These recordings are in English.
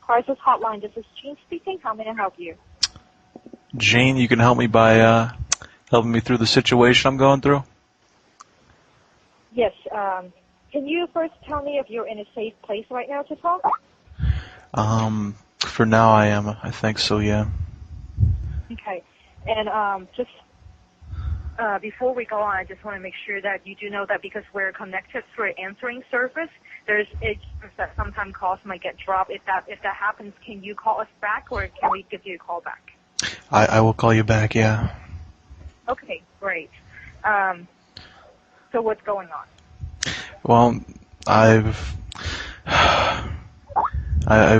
Crisis Hotline. This is Jean speaking. How may I help you? Jean, you can help me by helping me through the situation I'm going through? Yes. Can you first tell me if you're in a safe place right now to talk? For now I am. I think so, yeah. Okay. And just before we go on, I just want to make sure that you do know that because we're connected through an answering service, there's a chance that sometimes calls might get dropped. If that happens, can you call us back or can we give you a call back? I will call you back, yeah. Okay, great. So what's going on? Well, I've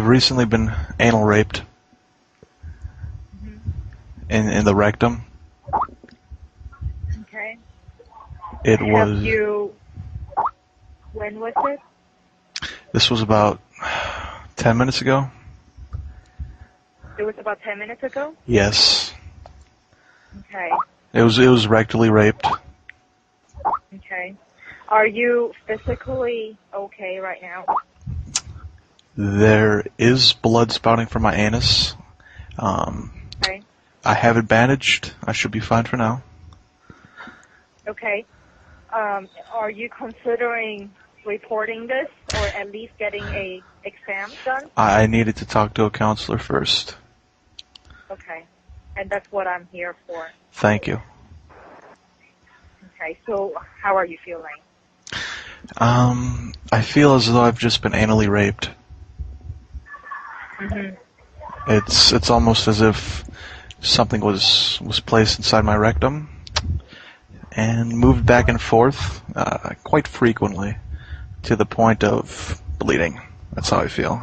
recently been anal raped in the rectum. Okay. It was. When was it? This was about 10 minutes ago. It was about 10 minutes ago? Yes. Okay. It was rectally raped. Okay. Are you physically okay right now? There is blood spouting from my anus. Okay. I have it bandaged. I should be fine for now. Okay. Are you considering reporting this or at least getting a exam done? I needed to talk to a counselor first. Okay. And that's what I'm here for. Thank you. Okay. So how are you feeling? I feel as though I've just been anally raped. Mm-hmm. It's almost as if something was placed inside my rectum and moved back and forth quite frequently to the point of bleeding. That's how I feel.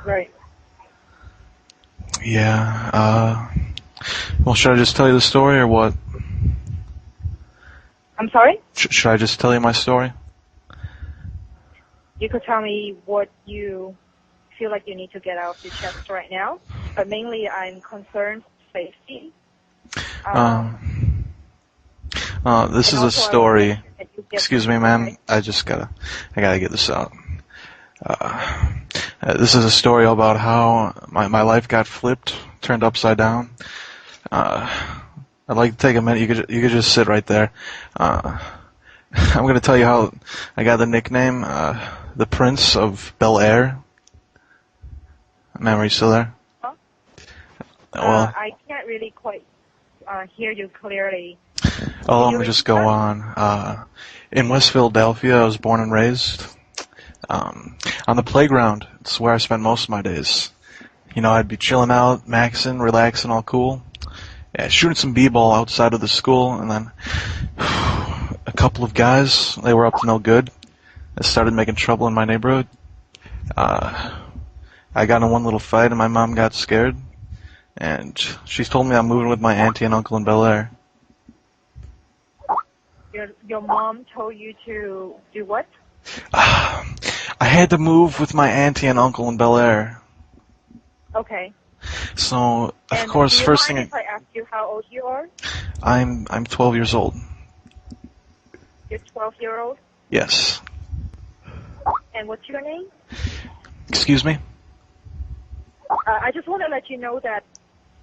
Right. Yeah. Well, should I just tell you the story or what? I'm sorry? Should I just tell you my story? You could tell me what you feel like you need to get out of your chest right now, but mainly I'm concerned safety. This is a story. Excuse me, ma'am. I gotta get this out. This is a story about how my life got flipped, turned upside down. I'd like to take a minute. You could just sit right there. I'm gonna tell you how I got the nickname, the Prince of Bel Air. Ma'am, are you still there? Huh? Well, I can't really quite hear you clearly. let me just go on. In West Philadelphia, I was born and raised. On the playground, it's where I spent most of my days. You know, I'd be chilling out, maxing, relaxing, all cool. Yeah, shooting some b-ball outside of the school, and then a couple of guys, they were up to no good. They started making trouble in my neighborhood. I got in one little fight, and my mom got scared. And she told me I'm moving with my auntie and uncle in Bel Air. Your mom told you to do what? I had to move with my auntie and uncle in Bel Air. Okay. So, of And course, do you first mind thing if I ask you how old you are? I'm 12 years old. You're 12-year-old? Yes. And what's your name? Excuse me? I just want to let you know that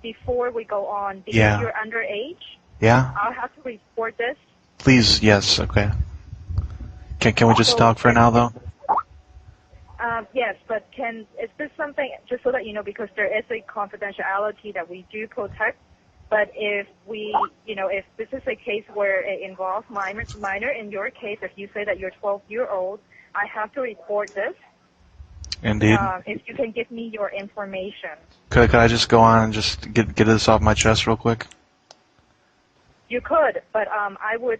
before we go on, because Yeah. you're underage, Yeah? I'll have to report this. Please, yes, okay. Can we just talk for now, though? Yes, but is this something, just so that you know, because there is a confidentiality that we do protect, but if if this is a case where it involves minor, in your case, if you say that you're 12-year-old, I have to report this. Indeed. If you can give me your information. Could I just go on and just get this off my chest real quick? You could, but I would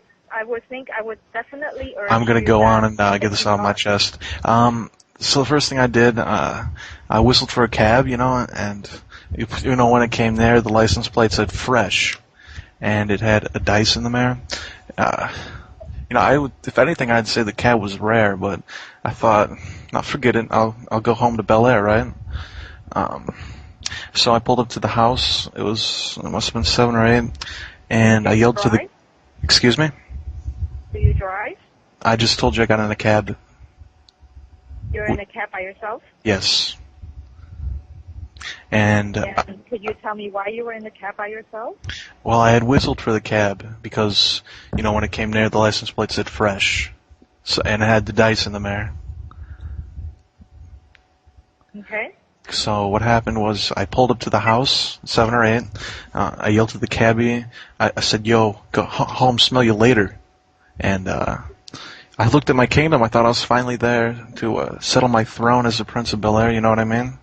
definitely urge I'm gonna you go that on and get if this you off my are- chest. So the first thing I did, I whistled for a cab, and when it came there, the license plate said fresh, and it had a dice in the mirror. If anything, I'd say the cab was rare, but I thought, forget it. I'll go home to Bel Air, right? So I pulled up to the house. It must have been 7 or 8, and I yelled to the. Excuse me? Do you drive? I just told you I got in a cab. You're in a cab by yourself? Yes. And And could you tell me why you were in the cab by yourself? well, I had whistled for the cab because, when it came near, the license plate said fresh. So, and it had the dice in the mirror. Okay. So what happened was I pulled up to the house, 7 or 8. I yelled to the cabbie. I said, yo, go home, smell you later. And I looked at my kingdom. I thought I was finally there to settle my throne as the Prince of Bel-Air, you know what I mean?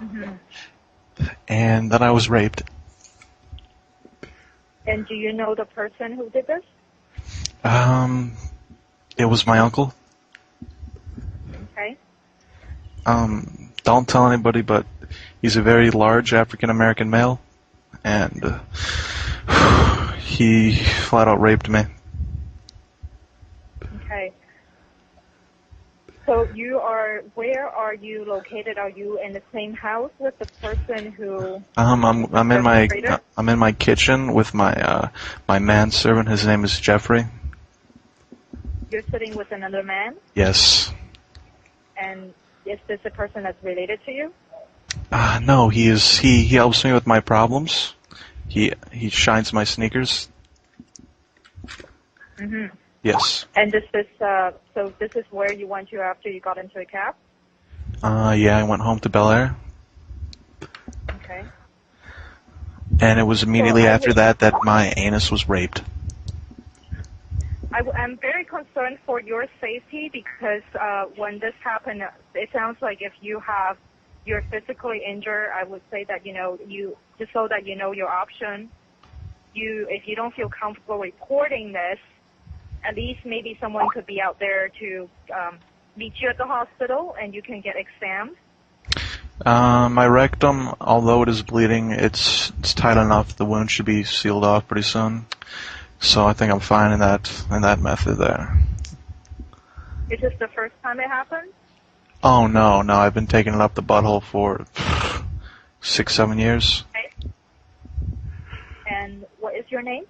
Mm-hmm. And then I was raped. And do you know the person who did this? It was my uncle. Okay. Don't tell anybody, but he's a very large African-American male, and he flat out raped me. Okay. So where are you located? Are you in the same house with the person who? I'm in my kitchen with my my manservant. His name is Jeffrey. You're sitting with another man, Yes. and is this a person that's related to you? No, he is. He helps me with my problems. He shines my sneakers. Mm-hmm. Yes. And this is so this is where you went to after you got into a cab? Yeah, I went home to Bel-Air. Okay. And it was immediately after that my anus was raped. I'm very concerned for your safety because when this happened, it sounds like if you're physically injured, I would say that, you just so that you know your option, if you don't feel comfortable reporting this, at least maybe someone could be out there to meet you at the hospital and you can get examined. My rectum, although it is bleeding, it's tight enough. The wound should be sealed off pretty soon. So I think I'm fine in that method there. Is this the first time it happened? Oh no, I've been taking it up the butthole for 6-7 years. Okay. And what is your name?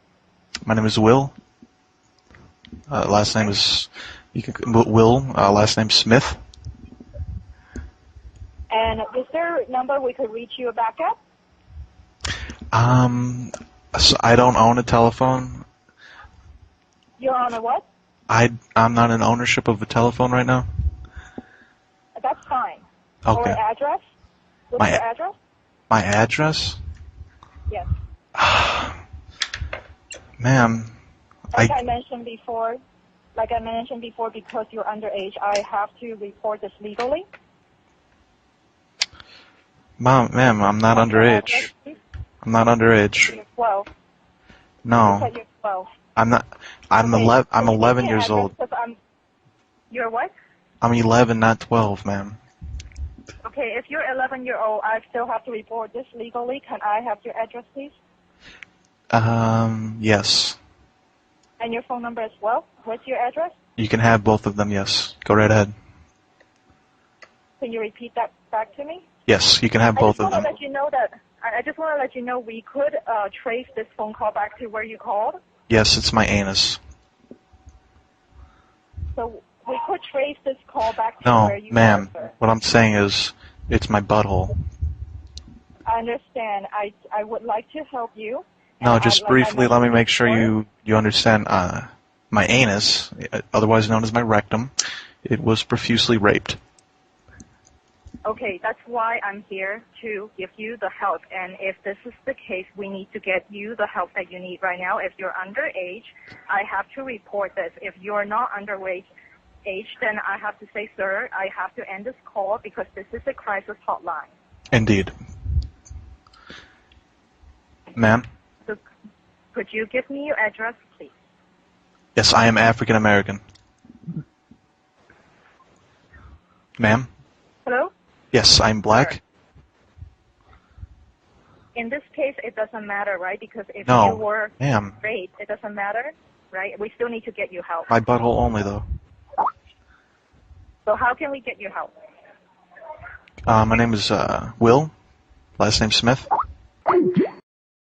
My name is Will. Last name is Will. Last name Smith. And is there a number we could reach you back at? So I don't own a telephone. You're on a what? I'm not in ownership of a telephone right now. That's fine. Okay. Or address? What's your address? My address? Yes. Ma'am, Like I mentioned before, because you're underage, I have to report this legally. Ma'am, I'm not underage. I'm not underage. You're 12. No. You said you're 12. I'm not. I'm Okay, 11. I'm so you 11 give me years an old. address 'cause you're what? I'm 11, not 12, ma'am. Okay, if you're 11-year-old, I still have to report this legally. Can I have your address, please? Yes. And your phone number as well? What's your address? You can have both of them, yes. Go right ahead. Can you repeat that back to me? Yes, you can have both of them. I just want to let you know we could trace this phone call back to where you called. Yes, it's my anus. So we could trace this call back to No, where you ma'am. called, sir. What I'm saying is, it's my butthole. I understand. I would like to help you. No, just briefly, let me make sure you understand. My anus, otherwise known as my rectum, it was profusely raped. Okay, that's why I'm here to give you the help. And if this is the case, we need to get you the help that you need right now. If you're underage, I have to report this. If you're not underage, then I have to say, sir, I have to end this call because this is a crisis hotline. Indeed. Ma'am? So could you give me your address, please? Yes, I am African American. Ma'am? Hello? Yes, I'm black. In this case, it doesn't matter, right? Because if No, you were ma'am. raped, it doesn't matter, right? We still need to get you help. My butthole only, though. So how can we get you help? My name is Will. Last name Smith.